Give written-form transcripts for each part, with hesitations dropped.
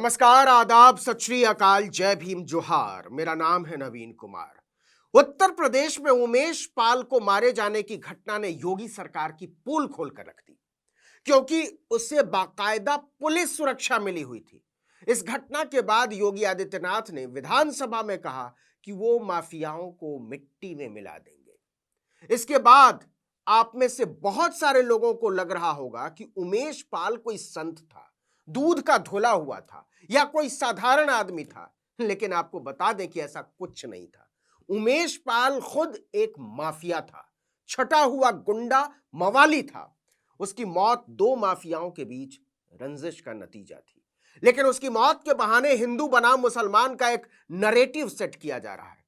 नमस्कार, आदाब, सत श्री अकाल, जय भीम, जोहार। मेरा नाम है नवीन कुमार। उत्तर प्रदेश में उमेश पाल को मारे जाने की घटना ने योगी सरकार की पोल खोलकर रख दी, क्योंकि उसे बाकायदा पुलिस सुरक्षा मिली हुई थी। इस घटना के बाद योगी आदित्यनाथ ने विधानसभा में कहा कि वो माफियाओं को मिट्टी में मिला देंगे। इसके बाद आप में से बहुत सारे लोगों को लग रहा होगा कि उमेश पाल कोई संत था, दूध का धुला हुआ था, या कोई साधारण आदमी था। लेकिन आपको बता दें कि ऐसा कुछ नहीं था। उमेश पाल खुद एक माफिया था, छटा हुआ गुंडा, मवाली था। उसकी मौत दो माफियाओं के बीच रंजिश का नतीजा थी। लेकिन उसकी मौत के बहाने हिंदू बनाम मुसलमान का एक नरेटिव सेट किया जा रहा है।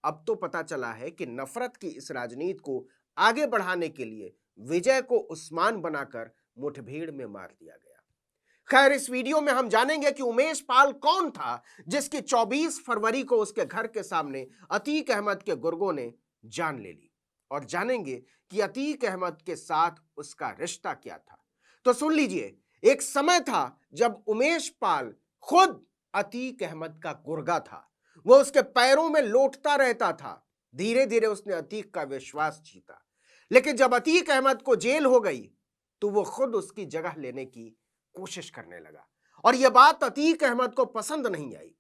अब तो पता चला है कि नफरत की इस राजनीति को आगे बढ़ाने के लिए विजय को उस्मान बनाकर मुठभेड़ में मार दिया गया। खैर, इस वीडियो में हम जानेंगे कि उमेश पाल कौन था जिसकी 24 फरवरी को उसके घर के सामने अतीक अहमद के गुर्गों ने जान ले ली, और जानेंगे कि अतीक अहमद के साथ उसका रिश्ता क्या था। तो सुन लीजिए, एक समय था जब उमेश पाल खुद अतीक अहमद का गुर्गा था। वो उसके पैरों में लोटता रहता था। धीरे धीरे उसने अतीक का विश्वास जीता। लेकिन जब अतीक अहमद को जेल हो गई तो वो खुद उसकी जगह लेने की कोशिश करने लगा, और यह बात अतीक अहमद को पसंद नहीं आई।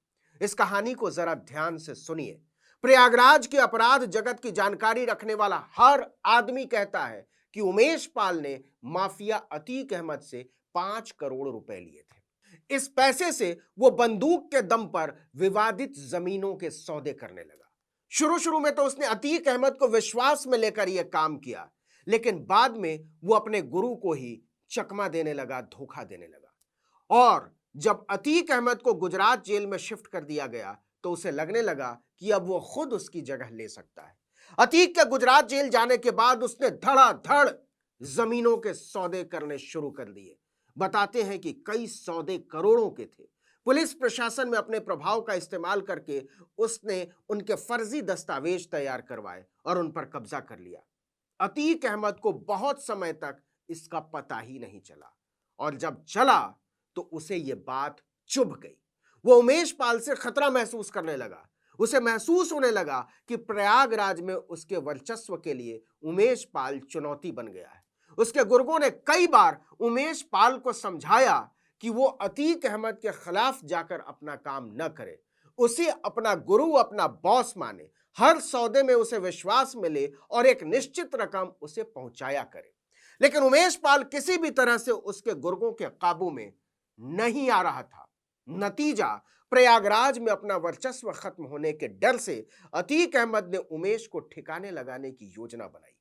इस कहानी को जरा ध्यान से सुनिए। प्रयागराज के अपराध जगत की जानकारी रखने वाला हर आदमी कहता है कि उमेश पाल ने माफिया अतीक अहमद से 5 करोड़ रुपए लिए थे। इस पैसे से वो बंदूक के दम पर विवादित जमीनों के सौदे करने लगा। शुरू शुरू में तो उसने अतीक अहमद को विश्वास में लेकर यह काम किया, लेकिन बाद में वो अपने गुरु को ही चकमा देने लगा, धोखा देने लगा। और जब अतीक अहमद को गुजरात जेल में शिफ्ट कर दिया गया तो उसे लगने लगा कि अब वो खुद उसकी जगह ले सकता है। अतीक के गुजरात जेल जाने के बाद उसने धड़ाधड़ जमीनों के सौदे करने शुरू कर दिए। बताते हैं कि कई सौदे करोड़ों के थे। पुलिस प्रशासन में अपने प्रभाव का इस्तेमाल करके उसने उनके फर्जी दस्तावेज तैयार करवाए और उन पर कब्जा कर लिया। अतीक अहमद को बहुत समय तक इसका पता ही नहीं चला, और जब चला तो उसे यह बात चुभ गई। वो उमेश पाल से खतरा महसूस करने लगा। उसे महसूस होने लगा कि प्रयागराज में उसके वर्चस्व के लिए उमेश पाल चुनौती बन गया है। उसके गुर्गों ने कई बार उमेश पाल को समझाया कि वो अतीक अहमद के खिलाफ जाकर अपना काम न करे, उसे अपना गुरु, अपना बॉस माने, हर सौदे में उसे विश्वास मिले और एक निश्चित रकम उसे पहुंचाया करे। लेकिन उमेश पाल किसी भी तरह से उसके गुर्गों के काबू में नहीं आ रहा था। नतीजा, प्रयागराज में अपना वर्चस्व खत्म होने के डर से अतीक अहमद ने उमेश को ठिकाने लगाने की योजना बनाई।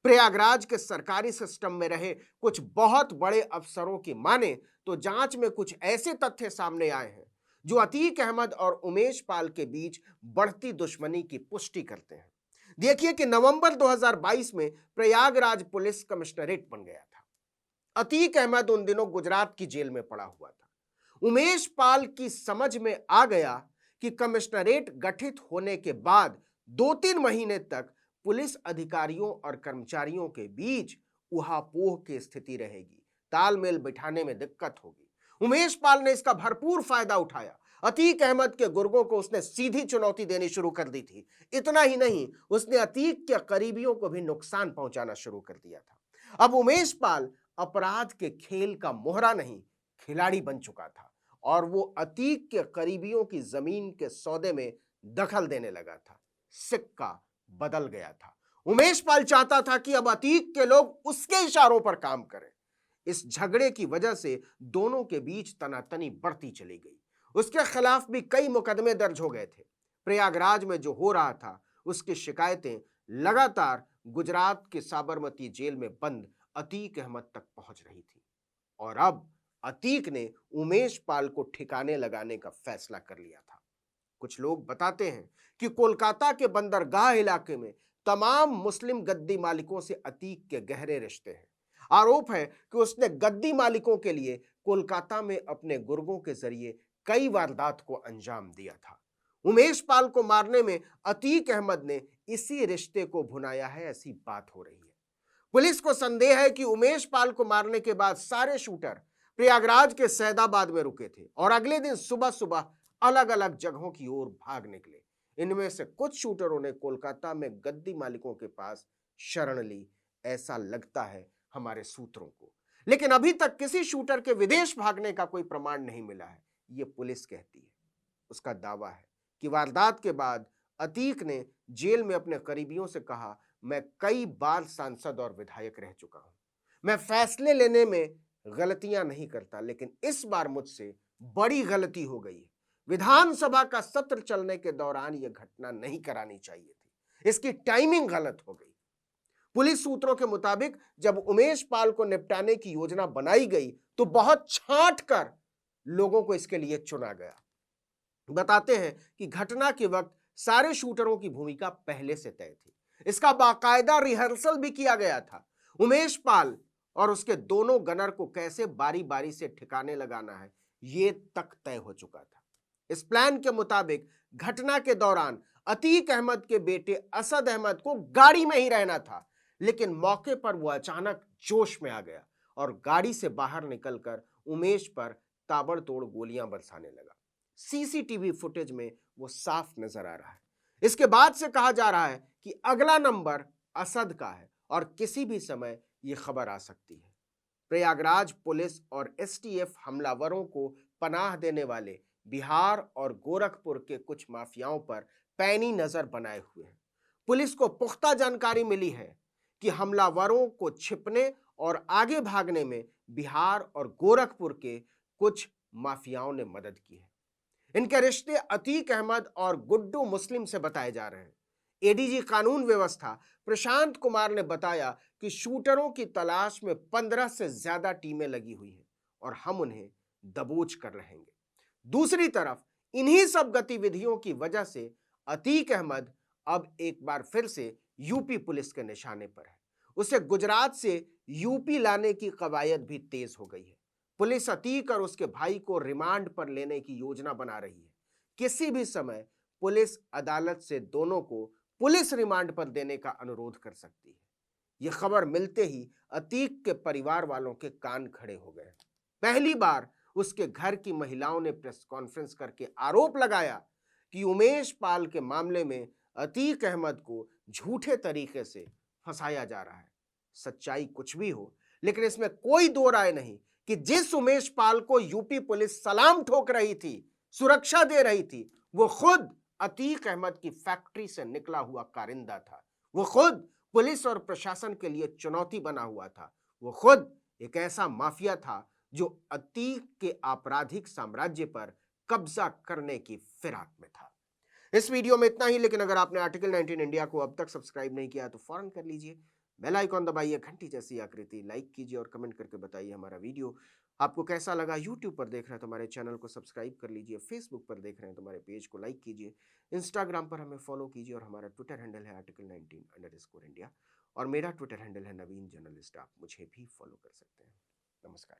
प्रयागराज के सरकारी सिस्टम में रहे कुछ बहुत बड़े अफसरों की माने तो जांच में कुछ ऐसे तथ्य सामने आए हैं जो अतीक अहमद और उमेश पाल के बीच बढ़ती दुश्मनी की पुष्टि करते हैं। देखिए कि नवंबर 2022 में प्रयागराज पुलिस कमिश्नरेट बन गया था। अतीक अहमद उन दिनों गुजरात की जेल में पड़ा हुआ था। उमेश पाल की समझ में आ गया कि कमिश्नरेट गठित होने के बाद 2-3 महीने तक पुलिस अधिकारियों और कर्मचारियों के बीच उहापोह की स्थिति रहेगी, तालमेल बिठाने में दिक्कत होगी। उमेश पाल ने इसका भरपूर फायदा उठाया। अतीक अहमद के गुर्गों को उसने सीधी चुनौती देनी शुरू कर दी थी। इतना ही नहीं, उसने अतीक के करीबियों को भी नुकसान पहुंचाना शुरू कर दिया था। अब उमेश पाल अपराध के खेल का मोहरा नहीं, खिलाड़ी बन चुका था, और वो अतीक के करीबियों की जमीन के सौदे में दखल देने लगा था। सिक्का बदल गया था। उमेश पाल चाहता था कि अब अतीक के लोग उसके इशारों पर काम करें। इस झगड़े की वजह से दोनों के बीच तनातनी बढ़ती चली गई। उसके खिलाफ भी कई मुकदमे दर्ज हो गए थे। प्रयागराज में जो हो रहा था उसकी शिकायतें लगातार गुजरात के साबरमती जेल में बंद अतीक अहमद तक पहुंच रही थी, और अब अतीक ने उमेश पाल को ठिकाने लगाने का फैसला कर लिया था। कुछ लोग बताते हैं कि कोलकाता के बंदरगाह इलाके में तमाम मुस्लिम गद्दी मालिकों से अतीक के गहरे रिश्ते हैं। आरोप है कि उसने गद्दी मालिकों के लिए कोलकाता में अपने गुर्गों के जरिए कई वारदात को अंजाम दिया था। उमेश पाल को मारने में अतीक अहमद ने इसी रिश्ते को भुनाया है, ऐसी बात हो रही है। पुलिस को संदेह है कि उमेश पाल को मारने के बाद सारे शूटर प्रयागराज के सैदाबाद में रुके थे और अगले दिन सुबह सुबह अलग अलग जगहों की ओर भाग निकले। इनमें से कुछ शूटरों ने कोलकाता में गद्दी मालिकों के पास शरण ली, ऐसा लगता है हमारे सूत्रों को। लेकिन अभी तक किसी शूटर के विदेश भागने का कोई प्रमाण नहीं मिला है, यह पुलिस कहती है। उसका दावा है कि वारदात के बाद अतीक ने जेल में अपने करीबियों से कहा, मैं कई बार सांसद और विधायक रह चुका हूं, मैं फैसले लेने में गलतियां नहीं करता, लेकिन इस बार मुझसे बड़ी गलती हो गई है। विधानसभा का सत्र चलने के दौरान यह घटना नहीं करानी चाहिए थी, इसकी टाइमिंग गलत हो गई। पुलिस सूत्रों के मुताबिक जब उमेश पाल को निपटाने की योजना बनाई गई तो बहुत छांट कर लोगों को इसके लिए चुना गया। बताते हैं कि घटना के वक्त सारे शूटरों की भूमिका पहले से तय थी, इसका बाकायदा रिहर्सल भी किया गया था। उमेश पाल और उसके दोनों गनर को कैसे बारी बारी से ठिकाने लगाना है, यह तक तय हो चुका था। इस प्लान के मुताबिक घटना के दौरान अतीक अहमद के बेटे असद अहमद को गाड़ी में ही रहना था, लेकिन मौके पर वो अचानक जोश में आ गया और गाड़ी से बाहर निकलकर उमेश पर ताबड़तोड़ गोलियां बरसाने लगा। सीसीटीवी फुटेज में वो साफ नजर आ रहा है। इसके बाद से कहा जा रहा है कि अगला नंबर असद का है और किसी भी समय यह खबर आ सकती है। प्रयागराज पुलिस और एसटीएफ हमलावरों को पनाह देने वाले बिहार और गोरखपुर के कुछ माफियाओं पर पैनी नजर बनाए हुए हैं। पुलिस को पुख्ता जानकारी मिली है कि हमलावरों को छिपने और आगे भागने में बिहार और गोरखपुर के कुछ माफियाओं ने मदद की है। इनके रिश्ते अतीक अहमद और गुड्डू मुस्लिम से बताए जा रहे हैं। एडीजी कानून व्यवस्था प्रशांत कुमार ने बताया कि शूटरों की तलाश में 15 से ज्यादा टीमें लगी हुई हैं और हम उन्हें दबोच कर रहेंगे। दूसरी तरफ इन्हीं सब गतिविधियों की वजह से अतीक अहमद अब एक बार फिर से यूपी पुलिस के निशाने पर है। उसे गुजरात से यूपी लाने की कवायद भी तेज हो गई है। पुलिस अतीक और उसके भाई को रिमांड पर लेने की योजना बना रही है। किसी भी समय पुलिस अदालत से दोनों को पुलिस रिमांड पर देने का अनुरोध कर सकती है। यह खबर मिलते ही अतीक के परिवार वालों के कान खड़े हो गए। पहली बार उसके घर की महिलाओं ने प्रेस कॉन्फ्रेंस करके आरोप लगाया कि उमेश पाल के मामले में अतीक अहमद को झूठे तरीके से फंसाया जा रहा है। सच्चाई कुछ भी हो, लेकिन इसमें कोई दो राय नहीं कि जिस उमेश पाल को यूपी पुलिस सलाम ठोक रही थी, सुरक्षा दे रही थी, वो खुद अतीक अहमद की फैक्ट्री से निकला हुआ कारिंदा था। वो खुद पुलिस और प्रशासन के लिए चुनौती बना हुआ था। वो खुद एक ऐसा माफिया था जो अतीक के आपराधिक साम्राज्य पर कब्जा करने की फिराक में था। इस वीडियो में इतना ही, लेकिन अगर आपने आर्टिकल 19 इंडिया को अब तक सब्सक्राइब नहीं किया तो फौरन कर लीजिए। बेल आइकॉन दबाइए, घंटी जैसी आकृति लाइक कीजिए और कमेंट करके बताइए हमारा वीडियो आपको कैसा लगा। यूट्यूब पर देख रहे हैं तो हमारे चैनल को सब्सक्राइब कर लीजिए, फेसबुक पर देख रहे हैं तो हमारे पेज को लाइक कीजिए, इंस्टाग्राम पर हमें फॉलो कीजिए और हमारा ट्विटर हैंडल है article19_India और मेरा ट्विटर हैंडल है नवीन जर्नलिस्ट। आप मुझे भी फॉलो कर सकते हैं। नमस्कार।